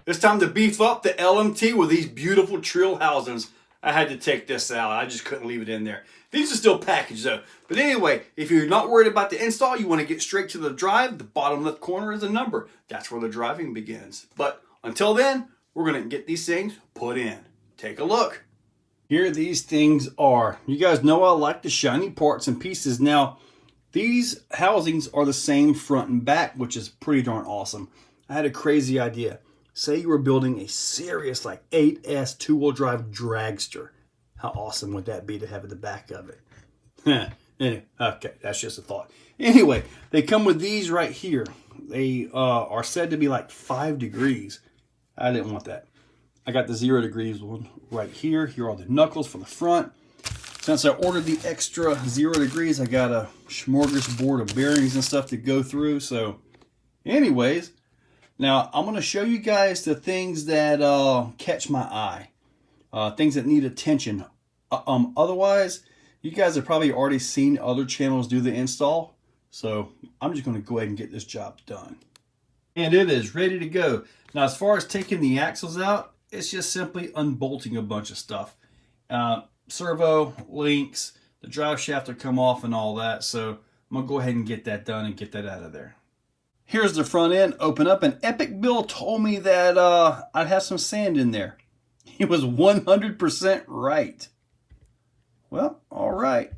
It's time to beef up the LMT with these beautiful Treal housings. I had to take this out. I just couldn't leave it in there. These are still packaged though. But anyway, if you're not worried about the install, you want to get straight to the drive, the bottom left corner is a number. That's where the driving begins. But until then, we're going to get these things put in. Take a look. Here these things are. You guys know I like the shiny parts and pieces. Now, these housings are the same front and back, which is pretty darn awesome. I had a crazy idea. Say you were building a serious like 8S two-wheel drive dragster. How awesome would that be to have at the back of it? Anyway, okay, that's just a thought. Anyway, they come with these right here. They are said to be like 5 degrees. I didn't want that. I got the 0 degrees one right here. Here are the knuckles for the front. Since I ordered the extra 0 degrees, I got a smorgasbord of bearings and stuff to go through. So anyways, now I'm going to show you guys the things that catch my eye. Things that need attention. Otherwise, you guys have probably already seen other channels do the install. So I'm just going to go ahead and get this job done. And it is ready to go. Now, as far as taking the axles out, it's just simply unbolting a bunch of stuff. Servo, links, the drive shaft will come off and all that. So I'm going to go ahead and get that done and get that out of there. Here's the front end, open up, and Epic Bill told me that I'd have some sand in there. He was 100% right. Well, all right.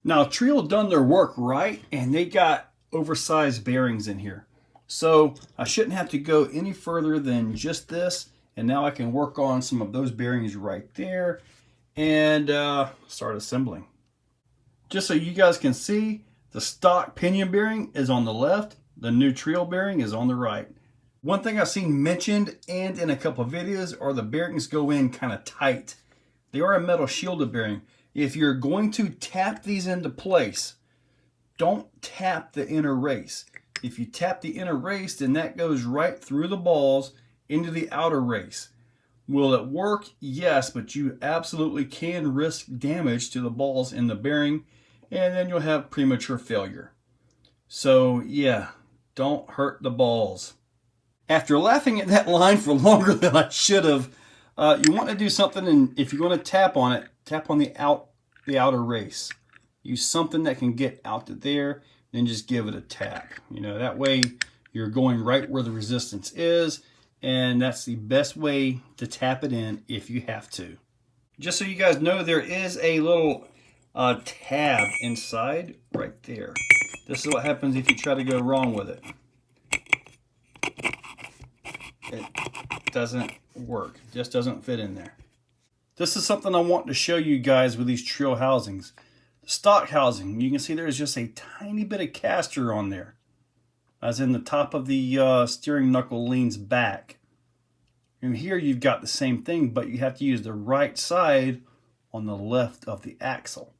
Now, Treal done their work right, and they got oversized bearings in here. So I shouldn't have to go any further than just this. And now I can work on some of those bearings right there and start assembling. Just so you guys can see, the stock pinion bearing is on the left. The new Treal bearing is on the right. One thing I've seen mentioned and in a couple of videos are the bearings go in kind of tight. They are a metal shielded bearing. If you're going to tap these into place, don't tap the inner race. If you tap the inner race, then that goes right through the balls into the outer race. Will it work? Yes, but you absolutely can risk damage to the balls in the bearing, and then you'll have premature failure. So yeah, don't hurt the balls. After laughing at that line for longer than I should have, you want to do something, and if you're going to tap on it, tap on the outer race. Use something that can get out to there, then just give it a tap. You know, that way you're going right where the resistance is, and that's the best way to tap it in if you have to. Just so you guys know, there is a little tab inside right there. This is what happens if you try to go wrong with it. It doesn't work. It just doesn't fit in there. This is something I want to show you guys with these Treal housings. The stock housing, you can see there's just a tiny bit of caster on there, as in the top of the steering knuckle leans back. And here you've got the same thing, but you have to use the right side on the left of the axle.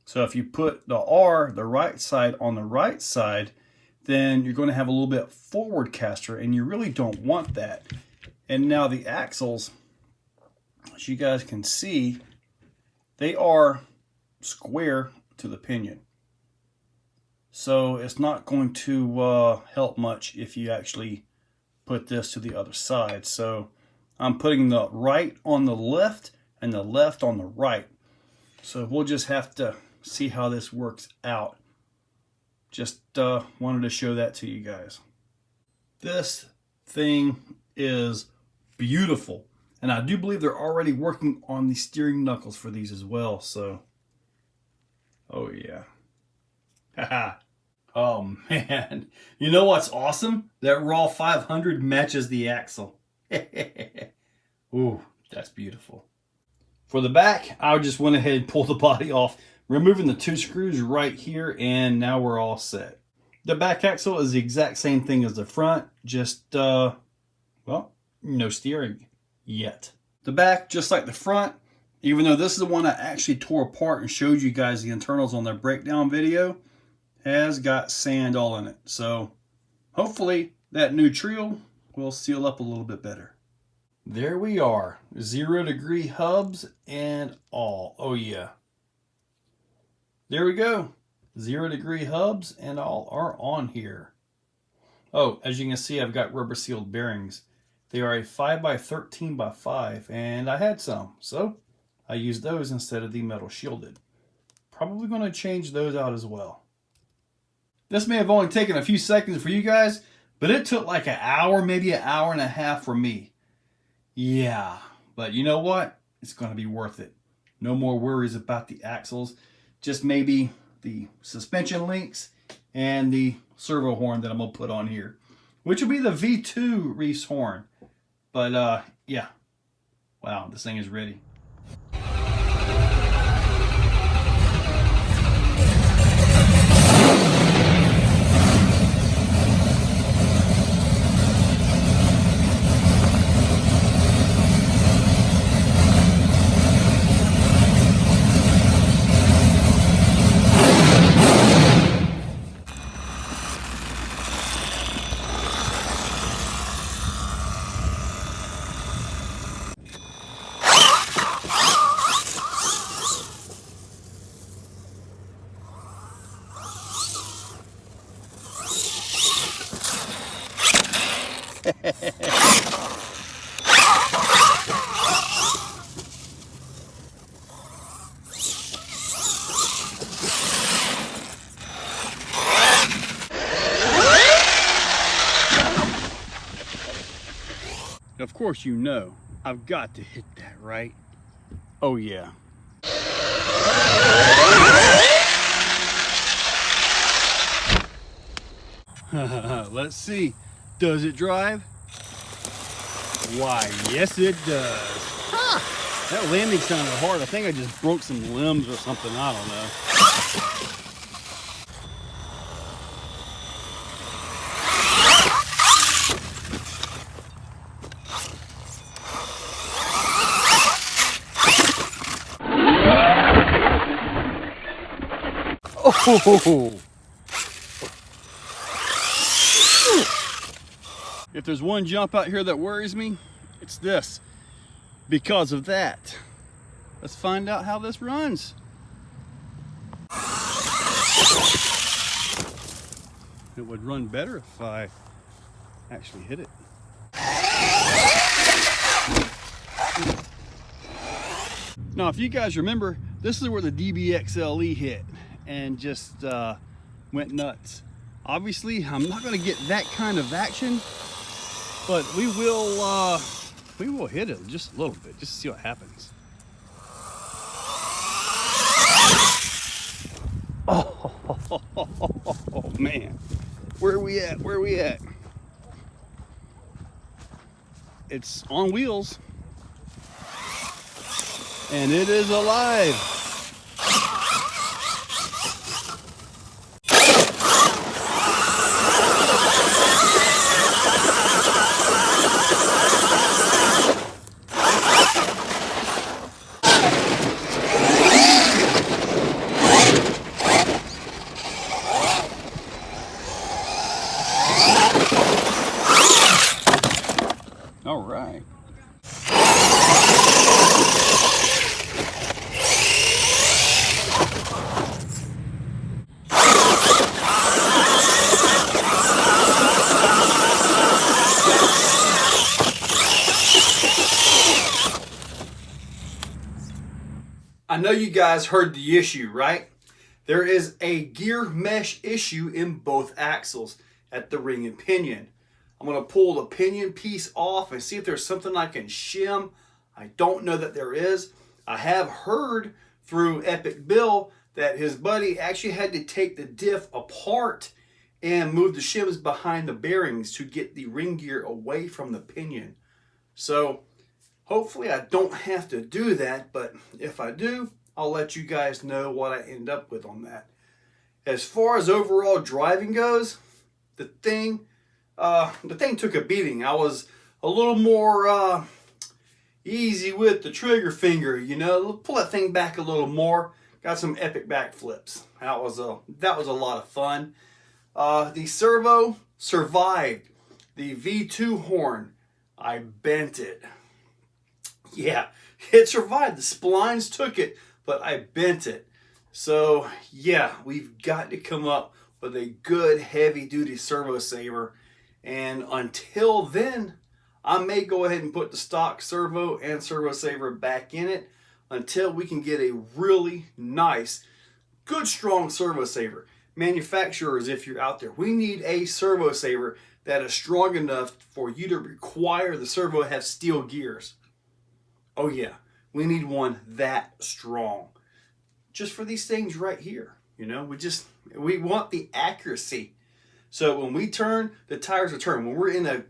So if you put the R, the right side, on the right side, then you're going to have a little bit forward caster, and you really don't want that. And now the axles, as you guys can see, they are square to the pinion. So it's not going to help much if you actually put this to the other side. So I'm putting the right on the left and the left on the right. So we'll just have to see how this works out. Just wanted to show that to you guys. This thing is beautiful. And I do believe they're already working on the steering knuckles for these as well. So, oh yeah. Haha. Oh man. You know what's awesome? That raw 500 matches the axle. Ooh, that's beautiful. For the back, I just went ahead and pulled the body off, removing the 2 screws right here, and now we're all set. The back axle is the exact same thing as the front, just, well, no steering yet. The back, just like the front, even though this is the one I actually tore apart and showed you guys the internals on their breakdown video, has got sand all in it. So hopefully that new Treal will seal up a little bit better. There we are, 0 degree hubs and all. Oh yeah. There we go. 0 degree hubs and all are on here. Oh, as you can see, I've got rubber sealed bearings. They are a 5x13x5, and I had some, so I used those instead of the metal shielded. Probably going to change those out as well. This may have only taken a few seconds for you guys, but it took like an hour, maybe an hour and a half for me. Yeah, but you know what? It's going to be worth it. No more worries about the axles, just maybe the suspension links and the servo horn that I'm going to put on here, which will be the V2 Reese horn. But yeah, wow, this thing is ready. Of course, you know, I've got to hit that, right? Oh yeah. Let's see. Does it drive? Why, yes it does. Ha! That landing sounded hard. I think I just broke some limbs or something. I don't know. Oh! If there's one jump out here that worries me, it's this. Because of that. Let's find out how this runs. It would run better if I actually hit it. Now, if you guys remember, this is where the DBXLE hit and just went nuts. Obviously, I'm not going to get that kind of action, but we will hit it just a little bit, just to see what happens. Oh man, where are we at? Where are we at? It's on wheels, and it is alive. All right. I know you guys heard the issue, right? There is a gear mesh issue in both axles at the ring and pinion. I'm going to pull the pinion piece off and see if there's something I can shim. I don't know that there is. I have heard through Epic Bill that his buddy actually had to take the diff apart and move the shims behind the bearings to get the ring gear away from the pinion. So hopefully I don't have to do that, but if I do, I'll let you guys know what I end up with on that. As far as overall driving goes, the thing took a beating. I was a little more easy with the trigger finger, you know, pull that thing back a little more. Got some epic backflips. That was a lot of fun. The servo survived. The V2 horn, I bent it. Yeah, it survived. The splines took it, but I bent it. So yeah, we've got to come up with a good heavy duty servo saver. And until then, I may go ahead and put the stock servo and servo saver back in it until we can get a really nice, good, strong servo saver. Manufacturers, if you're out there, we need a servo saver that is strong enough for you to require the servo to have steel gears. Oh yeah, we need one that strong. Just for these things right here. You know, we want the accuracy. So when we turn, the tires will turn. When we're in a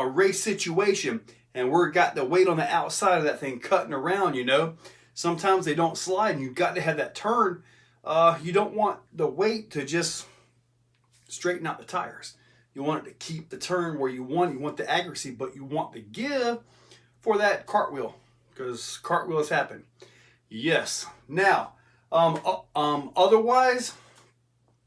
race situation and we're got the weight on the outside of that thing cutting around, you know, sometimes they don't slide and you've got to have that turn. You don't want the weight to just straighten out the tires. You want it to keep the turn where you want the accuracy, but you want the give for that cartwheel, because cartwheels happen. Yes. Now, otherwise,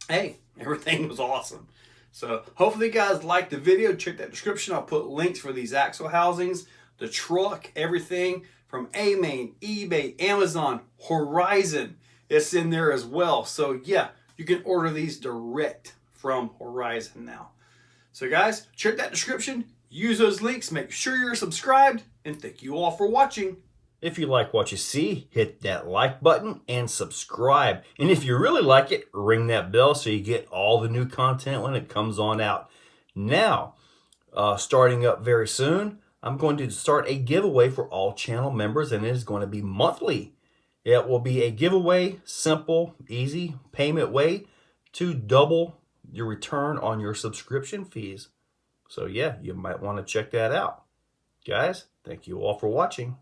hey, everything was awesome. So hopefully you guys liked the video. Check that description. I'll put links for these axle housings, the truck, everything from A-Main, eBay, Amazon, Horizon. It's in there as well. So yeah, you can order these direct from Horizon now. So guys, check that description. Use those links. Make sure you're subscribed. And thank you all for watching. If you like what you see, hit that like button and subscribe. And if you really like it, ring that bell so you get all the new content when it comes on out. Now, starting up very soon, I'm going to start a giveaway for all channel members, and it is going to be monthly. It will be a giveaway, simple, easy payment way to double your return on your subscription fees. So yeah, you might want to check that out. Guys, thank you all for watching.